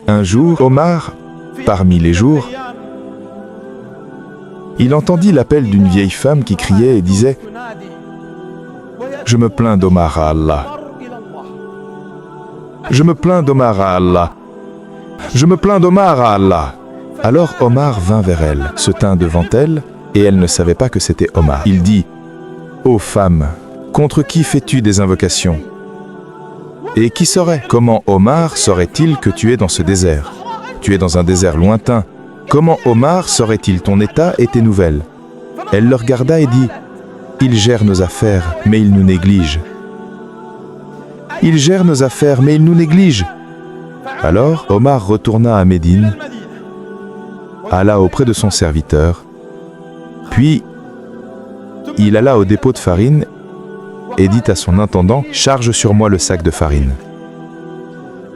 Un jour, Omar, parmi les jours, il entendit l'appel d'une vieille femme qui criait et disait « Je me plains d'Omar à Allah. Je me plains d'Omar à Allah. Je me plains d'Omar à Allah. » Alors Omar vint vers elle, se tint devant elle, et elle ne savait pas que c'était Omar. Il dit « Ô femme, contre qui fais-tu des invocations ? Et qui saurait? Comment Omar saurait-il que tu es dans ce désert? Tu es dans un désert lointain. Comment Omar saurait-il ton état et tes nouvelles? » Elle le regarda et dit « Il gère nos affaires, mais il nous néglige. Il gère nos affaires, mais il nous néglige. » Alors Omar retourna à Médine, alla auprès de son serviteur, puis il alla au dépôt de farine et dit à son intendant « Charge sur moi le sac de farine. »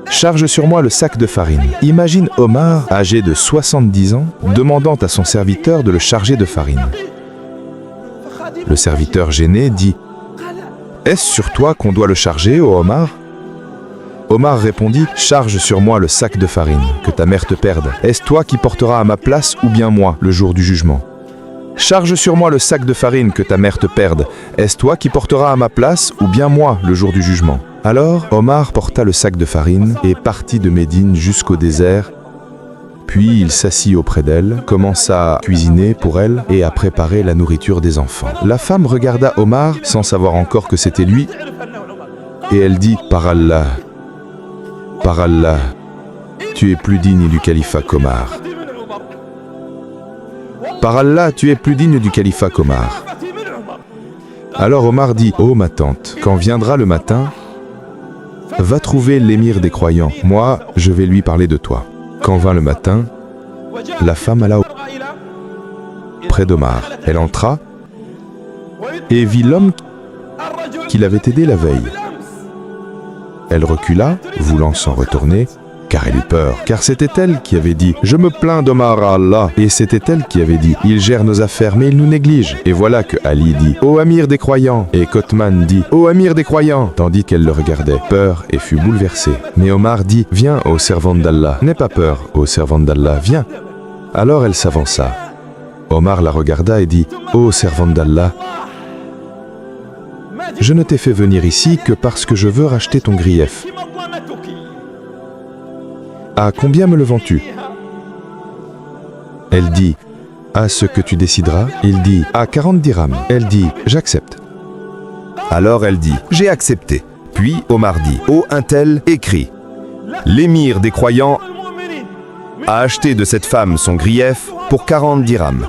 Charge sur moi le sac de farine. Imagine Omar, âgé de 70 ans, demandant à son serviteur de le charger de farine. Le serviteur gêné dit « Est-ce sur toi qu'on doit le charger, ô Omar ?» Omar répondit « Charge sur moi le sac de farine, que ta mère te perde. Est-ce toi qui porteras à ma place ou bien moi, le jour du jugement ? Charge sur moi le sac de farine, que ta mère te perde. Est-ce toi qui porteras à ma place ou bien moi, le jour du jugement ?» Alors Omar porta le sac de farine et partit de Médine jusqu'au désert. Puis il s'assit auprès d'elle, commença à cuisiner pour elle et à préparer la nourriture des enfants. La femme regarda Omar sans savoir encore que c'était lui et elle dit « Par Allah, tu es plus digne du califat qu'Omar. Par Allah, tu es plus digne du califat qu'Omar. » Alors Omar dit « Ô ma tante, quand viendra le matin, va trouver l'émir des croyants. Moi, je vais lui parler de toi. » Quand vint le matin, la femme alla auprès d'Omar. Elle entra et vit l'homme qui l'avait aidé la veille. Elle recula, voulant s'en retourner, car elle eut peur. Car c'était elle qui avait dit « Je me plains d'Omar à Allah ». Et c'était elle qui avait dit « Il gère nos affaires, mais il nous néglige ». Et voilà que Ali dit « Ô Amir des croyants ». Et Kothman dit « Ô Amir des croyants ». Tandis qu'elle le regardait, peur et fut bouleversée. Mais Omar dit « Viens, ô servante d'Allah. N'aie pas peur, ô servante d'Allah, viens ». Alors elle s'avança. Omar la regarda et dit « Ô servante d'Allah, je ne t'ai fait venir ici que parce que je veux racheter ton grief. À combien me le vends-tu ? » Elle dit « À ce que tu décideras. » Il dit « À 40 dirhams. » Elle dit « J'accepte. » Alors elle dit « J'ai accepté. » Puis Omar dit « Ô un tel, écris. L'émir des croyants a acheté de cette femme son grief pour 40 dirhams.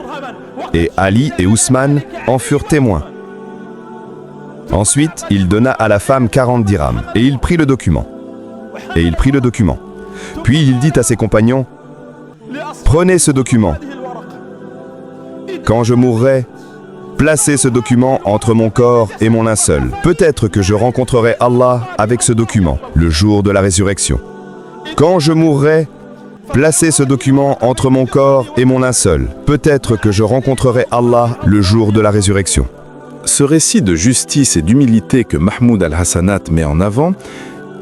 Et Ali et Ousmane en furent témoins. Ensuite, il donna à la femme 40 dirhams, et il prit le document. Puis il dit à ses compagnons, « Prenez ce document. Quand je mourrai, placez ce document entre mon corps et mon linceul. Peut-être que je rencontrerai Allah avec ce document, le jour de la résurrection. Quand je mourrai, placez ce document entre mon corps et mon linceul. Peut-être que je rencontrerai Allah le jour de la résurrection. » Ce récit de justice et d'humilité que Mahmoud al-Hassanat met en avant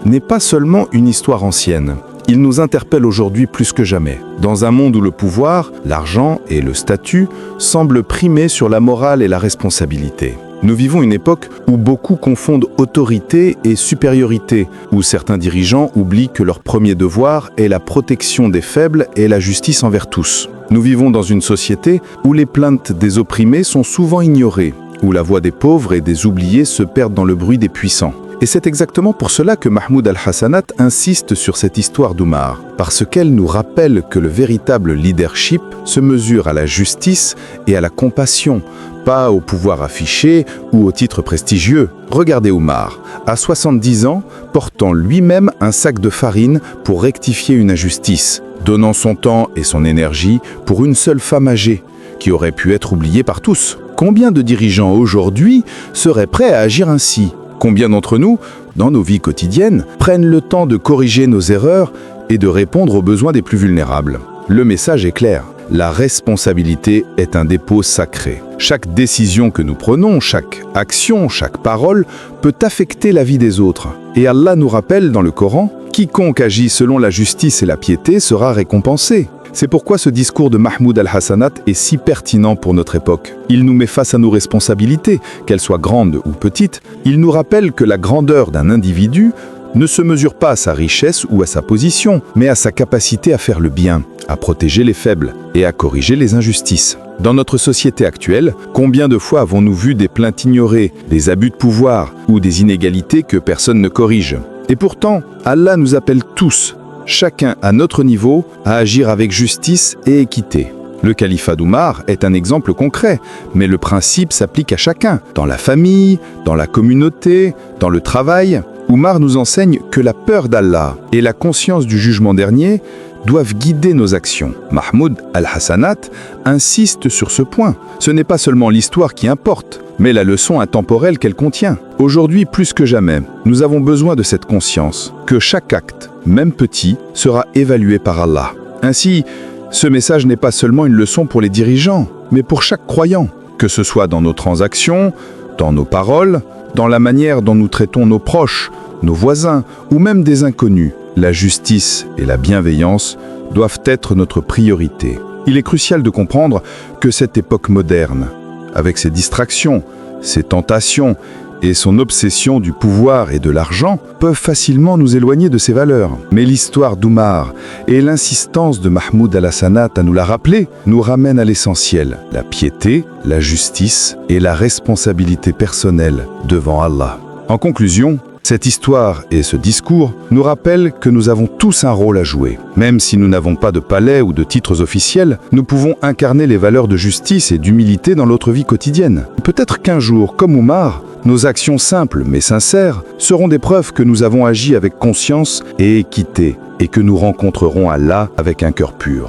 n'est pas seulement une histoire ancienne. Il nous interpelle aujourd'hui plus que jamais. Dans un monde où le pouvoir, l'argent et le statut semblent primer sur la morale et la responsabilité. Nous vivons une époque où beaucoup confondent autorité et supériorité, où certains dirigeants oublient que leur premier devoir est la protection des faibles et la justice envers tous. Nous vivons dans une société où les plaintes des opprimés sont souvent ignorées, où la voix des pauvres et des oubliés se perdent dans le bruit des puissants. Et c'est exactement pour cela que Mahmoud al-Hassanat insiste sur cette histoire d'Omar, parce qu'elle nous rappelle que le véritable leadership se mesure à la justice et à la compassion, pas au pouvoir affiché ou au titre prestigieux. Regardez Omar, à 70 ans, portant lui-même un sac de farine pour rectifier une injustice, donnant son temps et son énergie pour une seule femme âgée, qui aurait pu être oubliée par tous. Combien de dirigeants aujourd'hui seraient prêts à agir ainsi ? Combien d'entre nous, dans nos vies quotidiennes, prennent le temps de corriger nos erreurs et de répondre aux besoins des plus vulnérables ? Le message est clair. La responsabilité est un dépôt sacré. Chaque décision que nous prenons, chaque action, chaque parole peut affecter la vie des autres. Et Allah nous rappelle dans le Coran Quiconque agit selon la justice et la piété sera récompensé. C'est pourquoi ce discours de Mahmoud al-Hassanat est si pertinent pour notre époque. Il nous met face à nos responsabilités, qu'elles soient grandes ou petites. Il nous rappelle que la grandeur d'un individu ne se mesure pas à sa richesse ou à sa position, mais à sa capacité à faire le bien, à protéger les faibles et à corriger les injustices. Dans notre société actuelle, combien de fois avons-nous vu des plaintes ignorées, des abus de pouvoir ou des inégalités que personne ne corrige? Et pourtant, Allah nous appelle tous, chacun à notre niveau, à agir avec justice et équité. Le califat d'Oumar est un exemple concret, mais le principe s'applique à chacun, dans la famille, dans la communauté, dans le travail. Oumar nous enseigne que la peur d'Allah et la conscience du jugement dernier doivent guider nos actions. Mahmoud al-Hassanat insiste sur ce point. Ce n'est pas seulement l'histoire qui importe, mais la leçon intemporelle qu'elle contient. Aujourd'hui, plus que jamais, nous avons besoin de cette conscience, que chaque acte, même petit, sera évalué par Allah. Ainsi, ce message n'est pas seulement une leçon pour les dirigeants, mais pour chaque croyant, que ce soit dans nos transactions, dans nos paroles, dans la manière dont nous traitons nos proches, nos voisins ou même des inconnus. La justice et la bienveillance doivent être notre priorité. Il est crucial de comprendre que cette époque moderne, avec ses distractions, ses tentations et son obsession du pouvoir et de l'argent, peuvent facilement nous éloigner de ces valeurs. Mais l'histoire d'Oumar et l'insistance de Mahmoud al-Hassanat à nous la rappeler nous ramènent à l'essentiel, la piété, la justice et la responsabilité personnelle devant Allah. En conclusion, cette histoire et ce discours nous rappellent que nous avons tous un rôle à jouer. Même si nous n'avons pas de palais ou de titres officiels, nous pouvons incarner les valeurs de justice et d'humilité dans notre vie quotidienne. Peut-être qu'un jour, comme Oumar, nos actions simples mais sincères seront des preuves que nous avons agi avec conscience et équité et que nous rencontrerons Allah avec un cœur pur.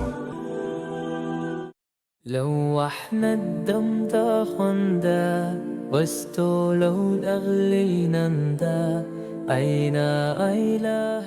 لو احنا الدم تاخندا واستولوا اغلينا ندا اين ايلا